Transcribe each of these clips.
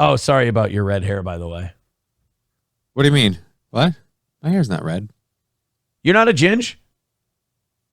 Oh, sorry about your red hair, by the way. What do you mean? What? My hair's not red. You're not a ginge?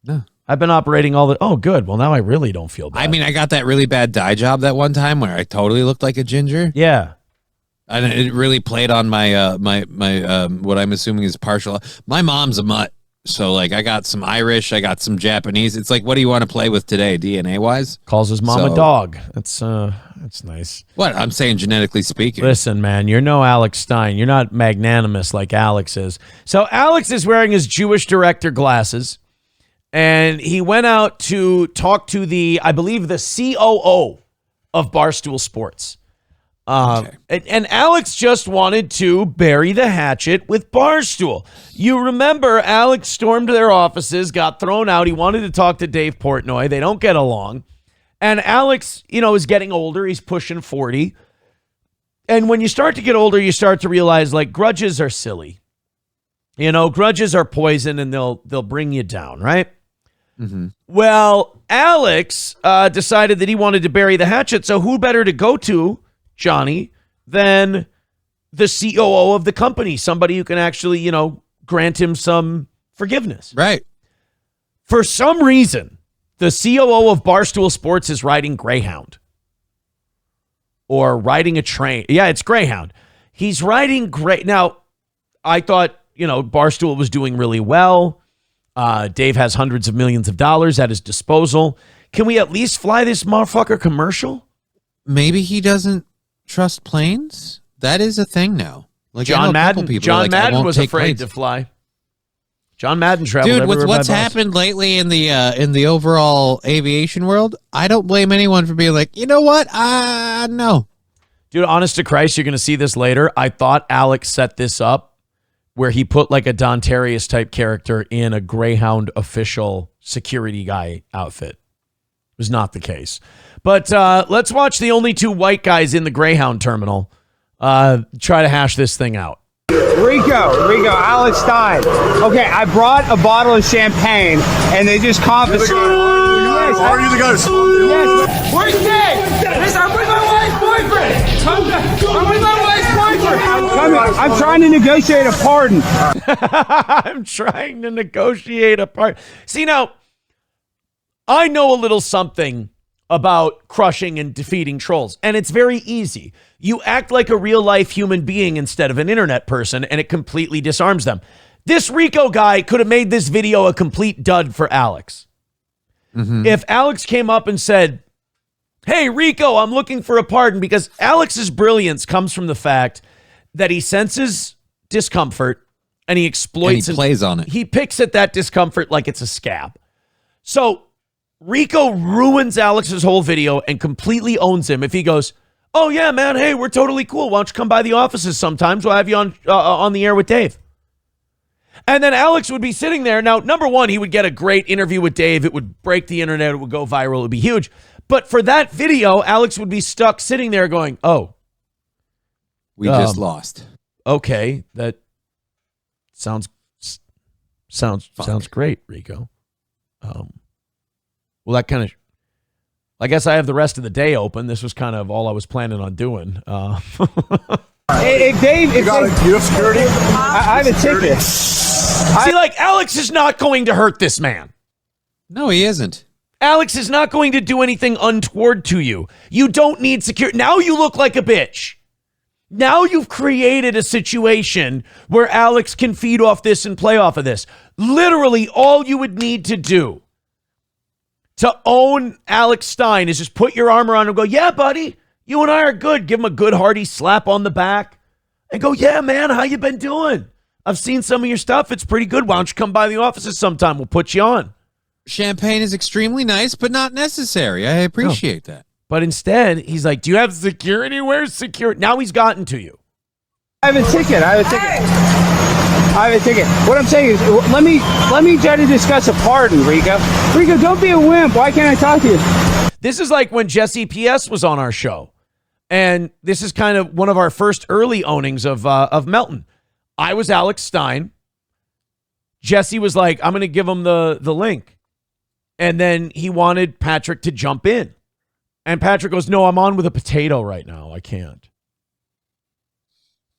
No. I've been operating all the... Oh, good. Well, now I really don't feel bad. I mean, I got that really bad dye job that one time where I totally looked like a ginger. Yeah. And it really played on my what I'm assuming is partial. My mom's a mutt. So, like, I got some Irish, I got some Japanese. It's like, what do you want to play with today, DNA-wise? Calls his mom a dog. That's nice. What? I'm saying genetically speaking. Listen, man, you're no Alex Stein. You're not magnanimous like Alex is. So Alex is wearing his Jewish director glasses, and he went out to talk to I believe, the COO of Barstool Sports. Okay. And Alex just wanted to bury the hatchet with Barstool. You remember Alex stormed their offices, got thrown out. He wanted to talk to Dave Portnoy. They don't get along. And Alex, is getting older. He's pushing 40. And when you start to get older, you start to realize, like, grudges are silly. Grudges are poison, and they'll bring you down, right? Mm-hmm. Well, Alex decided that he wanted to bury the hatchet. So who better to go to, Johnny, than the COO of the company, somebody who can actually, grant him some forgiveness. Right. For some reason, the COO of Barstool Sports is riding Greyhound or riding a train. Yeah, it's Greyhound. He's riding Now, I thought, Barstool was doing really well. Dave has hundreds of millions of dollars at his disposal. Can we at least fly this motherfucker commercial? Maybe he doesn't trust planes. That is a thing now. Like John Madden was afraid planes to fly. John Madden traveled. Dude, with what's happened lately in the overall aviation world, I don't blame anyone for being like, you know what? No. Dude, honest to Christ, you're going to see this later. I thought Alex set this up where he put like a Don Terrius type character in a Greyhound official security guy outfit. It was not the case. But let's watch the only two white guys in the Greyhound terminal try to hash this thing out. Rico, Alex Stein. Okay, I brought a bottle of champagne, and they just confiscated. Yes, are you the ghost? Yes. Where's Dave? Listen, I'm with my wife's boyfriend. I'm with my wife's boyfriend. I'm trying to negotiate a pardon. I'm trying to negotiate a pardon. See, now, I know a little something about crushing and defeating trolls, and it's very easy. You act like a real-life human being instead of an internet person, and it completely disarms them. This Rico guy could have made this video a complete dud for Alex. Mm-hmm. If Alex came up and said, hey, Rico, I'm looking for a pardon, because Alex's brilliance comes from the fact that he senses discomfort, and he exploits and he plays on it. He picks at that discomfort like it's a scab. So Rico ruins Alex's whole video and completely owns him if he goes, oh, yeah, man, hey, we're totally cool. Why don't you come by the offices sometimes? We'll have you on the air with Dave. And then Alex would be sitting there. Now, number one, he would get a great interview with Dave. It would break the internet. It would go viral. It would be huge. But for that video, Alex would be stuck sitting there going, oh. We just lost. Okay, that sounds great, Rico. Well, that kind of, I guess I have the rest of the day open. This was kind of all I was planning on doing. Hey, Dave, you have security? I have a ticket. See, like, Alex is not going to hurt this man. No, he isn't. Alex is not going to do anything untoward to you. You don't need security. Now you look like a bitch. Now you've created a situation where Alex can feed off this and play off of this. Literally, all you would need to do to own Alex Stein is just put your arm around him and go, yeah, buddy, you and I are good. Give him a good hearty slap on the back and go, yeah, man, how you been doing? I've seen some of your stuff. It's pretty good. Why don't you come by the offices sometime? We'll put you on. Champagne is extremely nice, but not necessary. I appreciate that. But instead, he's like, do you have security? Where's security? Now he's gotten to you. I have a ticket. I have a ticket. What I'm saying is, let me try to discuss a pardon, Rico. Rico, don't be a wimp. Why can't I talk to you? This is like when Jesse P.S. was on our show. And this is kind of one of our first early ownings of Melton. I was Alex Stein. Jesse was like, I'm going to give him the link. And then he wanted Patrick to jump in. And Patrick goes, no, I'm on with a potato right now. I can't.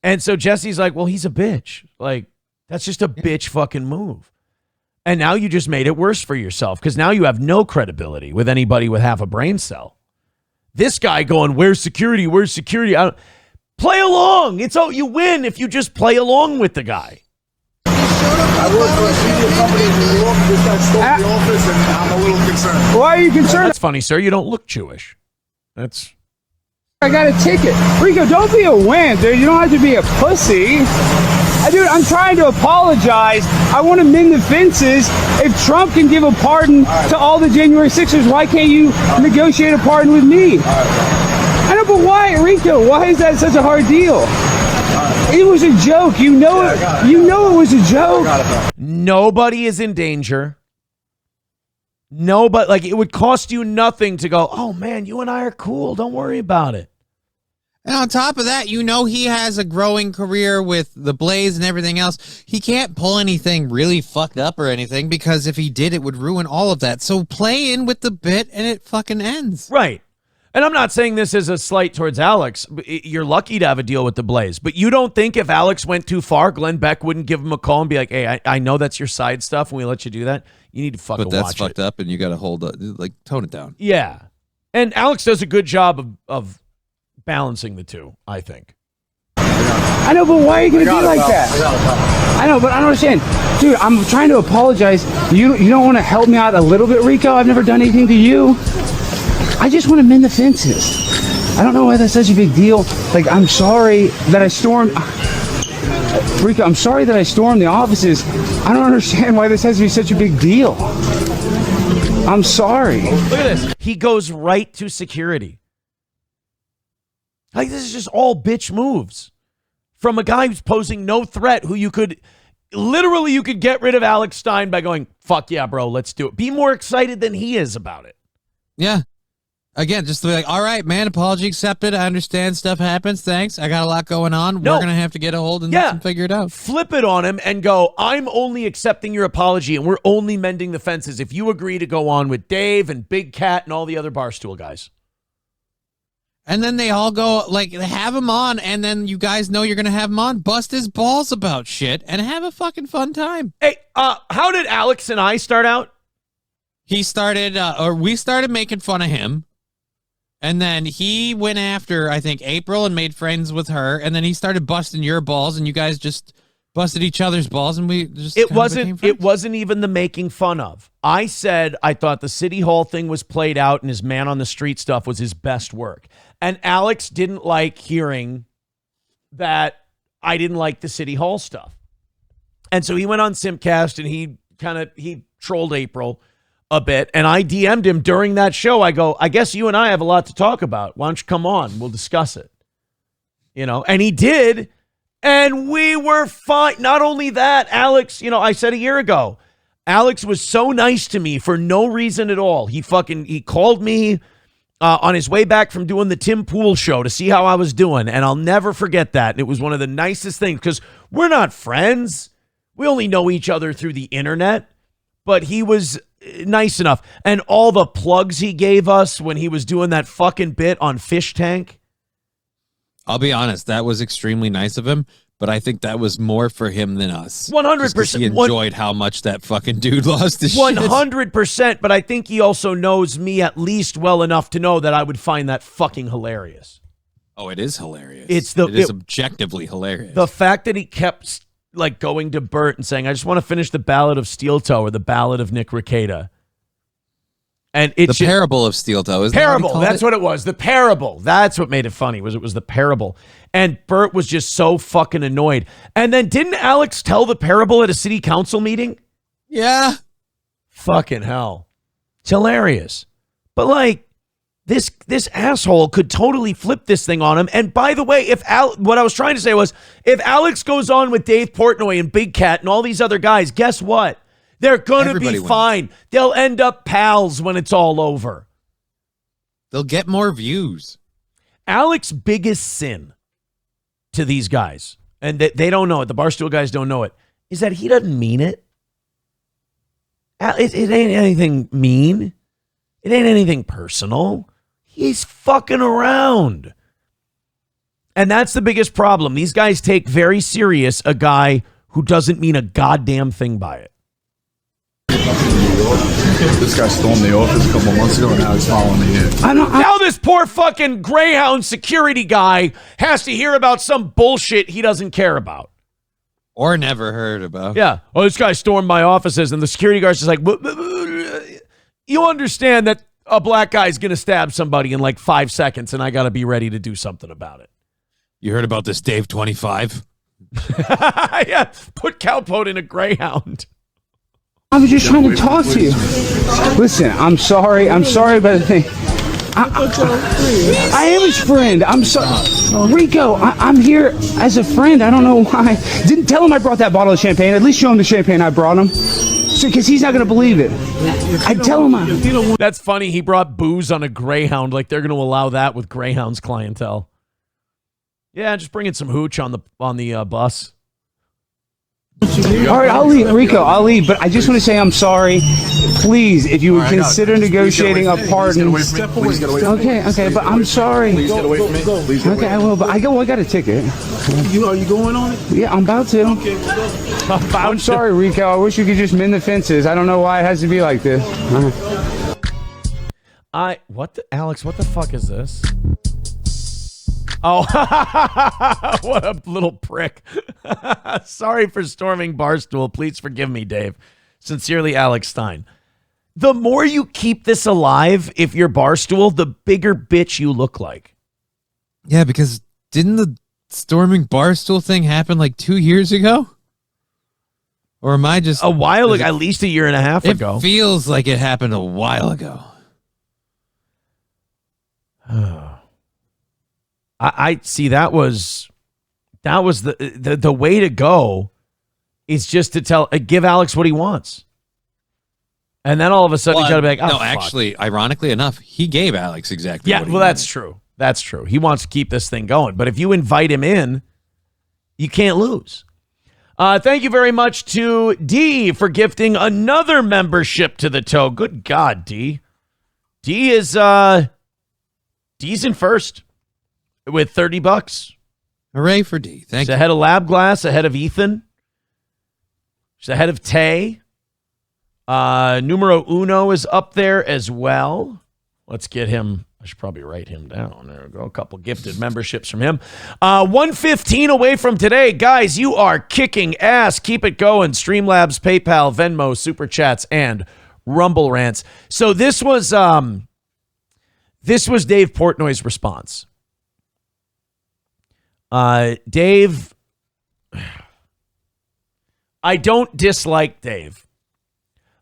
And so Jesse's like, well, he's a bitch. Like, that's just a bitch fucking move. And now you just made it worse for yourself because now you have no credibility with anybody with half a brain cell. This guy going, where's security? Where's security? Play along. It's all you win if you just play along with the guy. I work for a media company in New York. This guy stole the office, and I'm a little concerned. Why are you concerned? That's funny, sir. You don't look Jewish. That's... I got a ticket. Rico, don't be a wimp, dude. You don't have to be a pussy. Dude, I'm trying to apologize. I want to mend the fences. If Trump can give a pardon to all the January 6ers, why can't you negotiate a pardon with me? I know, but why, Rico? Why is that such a hard deal? It was a joke. You know it. You know it was a joke. Nobody is in danger. Nobody, like, it would cost you nothing to go, oh man, you and I are cool. Don't worry about it. And on top of that, you know he has a growing career with the Blaze and everything else. He can't pull anything really fucked up or anything because if he did, it would ruin all of that. So play in with the bit and it fucking ends. Right. And I'm not saying this as a slight towards Alex. You're lucky to have a deal with the Blaze. But you don't think if Alex went too far, Glenn Beck wouldn't give him a call and be like, hey, I know that's your side stuff and we let you do that. You need to fucking watch it. But that's fucked up and you got to hold up, like, tone it down. Yeah. And Alex does a good job of balancing the two, I think. I know, but why are you going to be like that? I know, but I don't understand. Dude, I'm trying to apologize. You don't want to help me out a little bit, Rico? I've never done anything to you. I just want to mend the fences. I don't know why that's such a big deal. Like, I'm sorry that I stormed... Rico, I'm sorry that I stormed the offices. I don't understand why this has to be such a big deal. I'm sorry. Look at this. He goes right to security. Like, this is just all bitch moves from a guy who's posing no threat, who you could get rid of Alex Stein by going, fuck yeah, bro, let's do it. Be more excited than he is about it. Yeah. Again, just to be like, all right, man, apology accepted. I understand stuff happens. Thanks. I got a lot going on. No. We're going to have to get a hold of this and figure it out. Flip it on him and go, I'm only accepting your apology and we're only mending the fences if you agree to go on with Dave and Big Cat and all the other Barstool guys. And then they all go, like, have him on, and then you guys know you're going to have him on, bust his balls about shit, and have a fucking fun time. Hey, how did Alex and I start out? We started making fun of him, and then he went after, I think, April and made friends with her, and then he started busting your balls, and you guys just busted each other's balls, and we just it wasn't even the making fun of. I said I thought the City Hall thing was played out and his man on the street stuff was his best work. And Alex didn't like hearing that I didn't like the City Hall stuff. And so he went on Simcast and he trolled April a bit. And I DM'd him during that show. I go, I guess you and I have a lot to talk about. Why don't you come on? We'll discuss it. You know, and he did. And we were fine. Not only that, Alex, you know, I said a year ago, Alex was so nice to me for no reason at all. He called me on his way back from doing the Tim Pool show to see how I was doing. And I'll never forget that. And it was one of the nicest things because we're not friends. We only know each other through the internet. But he was nice enough. And all the plugs he gave us when he was doing that fucking bit on Fish Tank. I'll be honest, that was extremely nice of him, but I think that was more for him than us. 100%. He enjoyed how much that fucking dude lost his shit. 100%, but I think he also knows me at least well enough to know that I would find that fucking hilarious. Oh, it is hilarious. It is objectively hilarious. The fact that he kept like going to Bert and saying, I just want to finish the Ballad of Steel Toe or the Ballad of Nick Rekieta. And it's the Parable of Steel Toe. Is Parable. That's what it was. The Parable. That's what made it funny. It was the Parable. And Bert was just so fucking annoyed. And then didn't Alex tell the Parable at a city council meeting? Yeah. Fucking hell. It's hilarious. But like this asshole could totally flip this thing on him. And by the way, what I was trying to say was if Alex goes on with Dave Portnoy and Big Cat and all these other guys, guess what? They're going to be fine. They'll end up pals when it's all over. They'll get more views. Alex's biggest sin to these guys, and they don't know it, the Barstool guys don't know it, is that he doesn't mean it. It ain't anything mean. It ain't anything personal. He's fucking around. And that's the biggest problem. These guys take very serious a guy who doesn't mean a goddamn thing by it. This guy stormed the office a couple months ago, and now he's following me here. Now this poor fucking Greyhound security guy has to hear about some bullshit he doesn't care about. Or never heard about. Yeah. Oh, this guy stormed my offices, and the security guard's just like, you understand that a black guy's going to stab somebody in like 5 seconds, and I got to be ready to do something about it. You heard about this Dave 25? Yeah, put Cowpote in a Greyhound. I was just trying to talk to you. Listen, I'm sorry. I'm sorry about the thing. I am his friend. I'm sorry. Rico, I'm here as a friend. I don't know why. Didn't tell him I brought that bottle of champagne. At least show him the champagne I brought him. Because he's not going to believe it. I tell him That's funny. He brought booze on a Greyhound. Like they're going to allow that with Greyhound's clientele. Yeah, just bring in some hooch on the bus. All right, I'll leave, Rico. I'll leave, but I just want to say I'm sorry. Please, if you would consider negotiating a pardon. Okay, but I'm sorry. Please get away from me. Please get away. Okay, I will. But I got a ticket. Are you going on it? Yeah, I'm about to. Okay, we'll go. I'm sorry, Rico. I wish you could just mend the fences. I don't know why it has to be like this. Alex, what the fuck is this? Oh, what a little prick. Sorry for storming Barstool. Please forgive me, Dave. Sincerely, Alex Stein. The more you keep this alive, if you're Barstool, the bigger bitch you look like. Yeah, because didn't the storming Barstool thing happen like 2 years ago? Or am I just... A while ago, at least a year and a half ago. It feels like it happened a while ago. I see that was the way to go is just to give Alex what he wants. And then all of a sudden you got to be like, oh, no, fuck. Actually, ironically enough, he gave Alex exactly what he wanted. That's true. That's true. He wants to keep this thing going. But if you invite him in, you can't lose. Thank you very much to D for gifting another membership to the toe. Good God, D. D's in first with $30. Hooray for D. Thank She's you. ahead of Lab Glass, ahead of Ethan. She's ahead of Tay. Numero uno is up there as well. Let's get him. I should probably write him down. There we go. A couple gifted memberships from him. 115 away from today. Guys, you are kicking ass. Keep it going. Streamlabs, PayPal, Venmo, Super Chats, and Rumble Rants. So this was Dave Portnoy's response. Dave, I don't dislike Dave,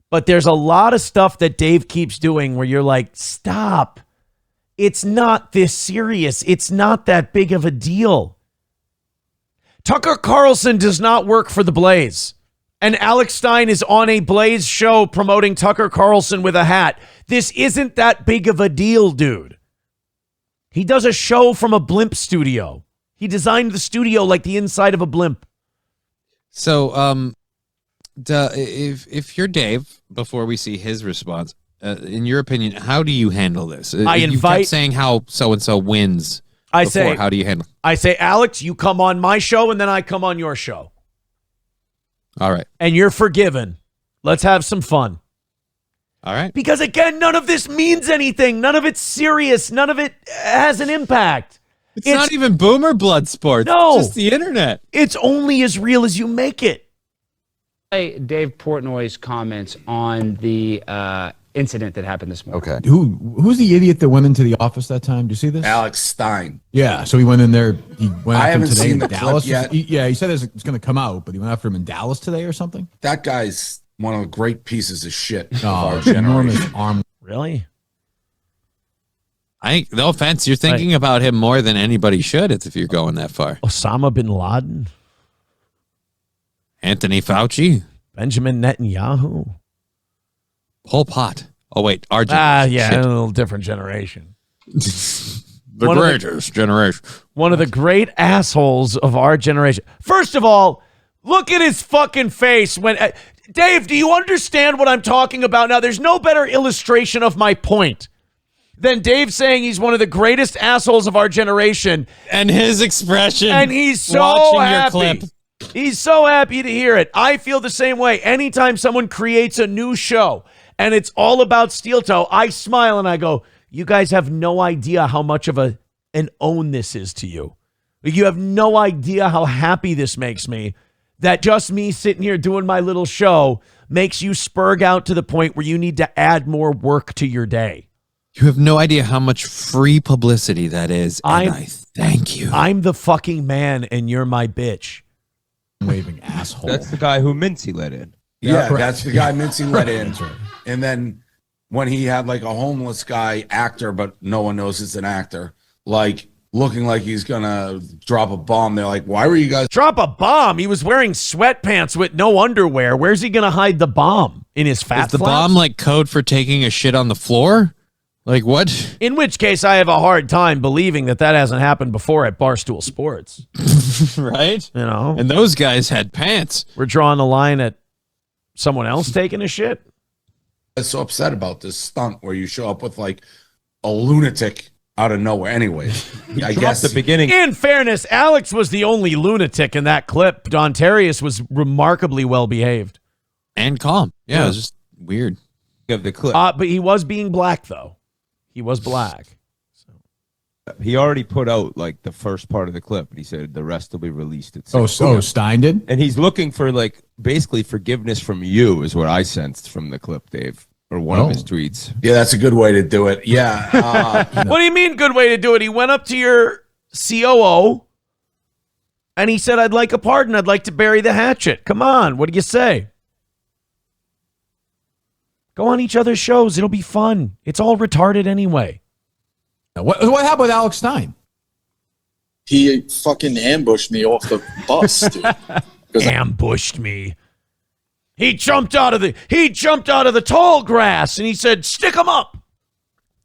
but there's a lot of stuff that Dave keeps doing where you're like, stop. It's not this serious. It's not that big of a deal. Tucker Carlson does not work for the Blaze. And Alex Stein is on a Blaze show promoting Tucker Carlson with a hat. This isn't that big of a deal, dude. He does a show from a blimp studio. He designed the studio like the inside of a blimp. So, if you're Dave, before we see his response, in your opinion, how do you handle this? You kept saying how so-and-so wins. How do you handle it? I say, Alex, you come on my show, and then I come on your show. All right. And you're forgiven. Let's have some fun. All right. Because, again, none of this means anything. None of it's serious. None of it has an impact. It's not even boomer blood sports. No. It's just the internet. It's only as real as you make it. Dave Portnoy's comments on the incident that happened this morning. Okay. Who's the idiot that went into the office that time? Do you see this? Alex Stein. Yeah. So he went in there. He went I after him haven't today seen in the Dallas. clip yet. He said it's going to come out, but he went after him in Dallas today or something. That guy's one of the great pieces of shit of Oh, our enormous generation. arm. Really? No offense, you're thinking about him more than anybody should. If you're going that far. Osama bin Laden? Anthony Fauci? Benjamin Netanyahu? Pol Pot. Oh, wait. Our generation. Yeah, Shit. a little different generation. The greatest generation. One of the great assholes of our generation. First of all, look at his fucking face. Dave, do you understand what I'm talking about now? There's no better illustration of my point. than Dave saying he's one of the greatest assholes of our generation. And his expression. And he's so watching happy. your clip. He's so happy to hear it. I feel the same way. Anytime someone creates a new show and it's all about steel toe, I smile and I go, you guys have no idea how much of an own this is to you. You have no idea how happy this makes me, that just me sitting here doing my little show makes you spurg out to the point where you need to add more work to your day. You have no idea how much free publicity that is, and I thank you. I'm the fucking man, and you're my bitch. Waving asshole. That's the guy who Mincy let in. Yeah, that's the guy Mincy let in. And then when he had like a homeless guy actor, but no one knows it's an actor, like looking like he's gonna drop a bomb. They're like, why were you guys Drop a bomb? He was wearing sweatpants with no underwear. Where's he gonna hide the bomb? In his fat Is the flaps? bomb like code for taking a shit on the floor? Like what? In which case, I have a hard time believing that hasn't happened before at Barstool Sports. Right? You know, And those guys had pants. we're drawing the line at someone else taking a shit. so upset about this stunt where you show up with like a lunatic out of nowhere? Anyways, I guess the beginning. In fairness, Alex was the only lunatic in that clip. Dontarius was remarkably well behaved. And calm. Yeah, it was just weird. Of the clip. But he was being black, though. He was black. He already put out like the first part of the clip, and he said the rest will be released at Oh, so Stein did? And he's looking for like basically forgiveness from you, is what I sensed from the clip, Dave, or one of his tweets. Yeah, that's a good way to do it. Yeah. What do you mean, good way to do it? He went up to your COO and he said, I'd like a pardon. I'd like to bury the hatchet. Come on. What do you say? Go on each other's shows. It'll be fun. It's all retarded anyway. What happened with Alex Stein? He fucking ambushed me off the bus, dude. Ambushed me. He jumped out of the tall grass and he said, stick him up.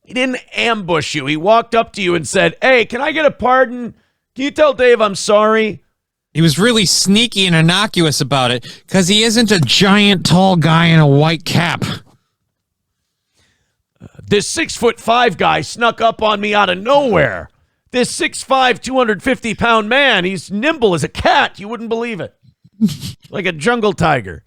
He didn't ambush you. He walked up to you and said, hey, can I get a pardon? Can you tell Dave I'm sorry? He was really sneaky and innocuous about it because he isn't a giant tall guy in a white cap. This 6'5" guy snuck up on me out of nowhere. This 6'5", 250-pound man, he's nimble as a cat. You wouldn't believe it. Like a jungle tiger.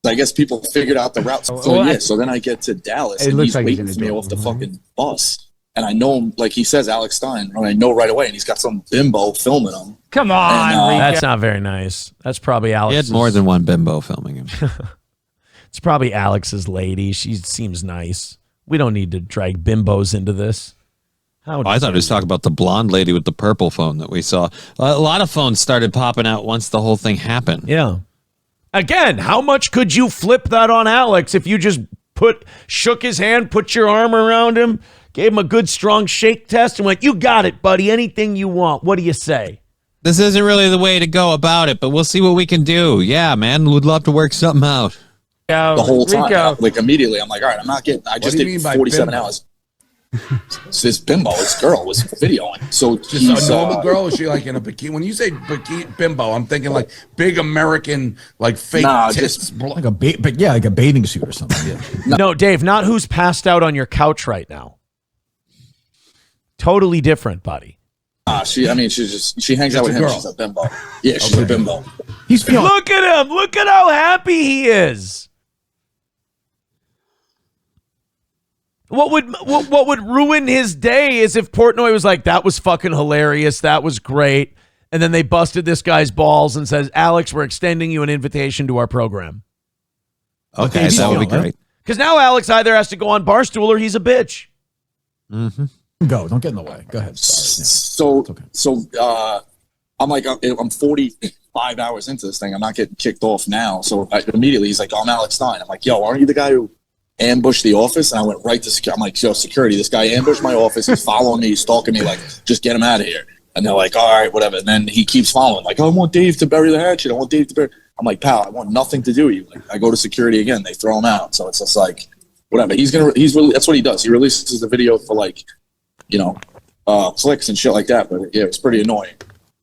I guess people figured out the route. So then I get to Dallas, and he's waiting for me off the fucking bus. And I know him, like he says, Alex Stein, and I know right away, and he's got some bimbo filming him. Come on, And, That's not very nice. That's probably He Alex. had more than one bimbo filming him. It's probably Alex's lady. She seems nice. We don't need to drag bimbos into this. I thought he was talking about the blonde lady with the purple phone that we saw. A lot of phones started popping out once the whole thing happened. Yeah. Again, how much could you flip that on Alex if you just shook his hand, put your arm around him, gave him a good strong shake test, and went, you got it, buddy. Anything you want. What do you say? This isn't really the way to go about it, but we'll see what we can do. Yeah, man, would love to work something out. the whole time, like immediately, I'm like, all right, I'm not getting. I just did 47 hours. It's this bimbo, this girl was videoing. So just a normal girl? Is she like in a bikini? When you say bikini, bimbo, I'm thinking like big American, like fake tits. Like a like a bathing suit or something. Yeah. No, Dave, not who's passed out on your couch right now. Totally different, buddy. She hangs out with him. She's a bimbo. Yeah, she's a bimbo. He's feeling. Look at him. Look at how happy he is. What would ruin his day is if Portnoy was like, that was fucking hilarious. That was great. And then they busted this guy's balls and says, Alex, we're extending you an invitation to our program. Okay, that would be great. Because now Alex either has to go on Barstool or he's a bitch. Mm-hmm. Go. Don't get in the way. Go ahead. So I'm like, I'm 45 hours into this thing. I'm not getting kicked off now. So immediately he's like, oh, I'm Alex Stein. I'm like, yo, aren't you the guy who ambushed the office? And I went right to security. I'm like, yo, security, this guy ambushed my office. He's following me. He's stalking me. Like, just get him out of here. And they're like, all right, whatever. And then he keeps following. Like, I want Dave to bury the hatchet. I want Dave to bury. I'm like, pal, I want nothing to do with you. Like, I go to security again. They throw him out. So it's just like, whatever. That's what he does. He releases the video for like, clicks and shit like that. But yeah, it's pretty annoying.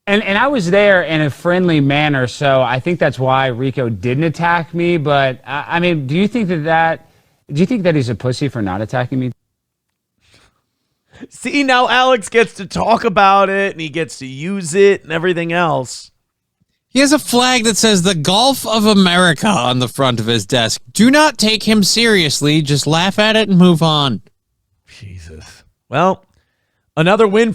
And I was there in a friendly manner, so I think that's why Rico didn't attack me. But I mean, do you think that he's a pussy for not attacking me? See, now Alex gets to talk about it and he gets to use it and everything else. He has a flag that says the Gulf of America on the front of his desk. Do not take him seriously. Just laugh at it and move on. Jesus. Well, another win for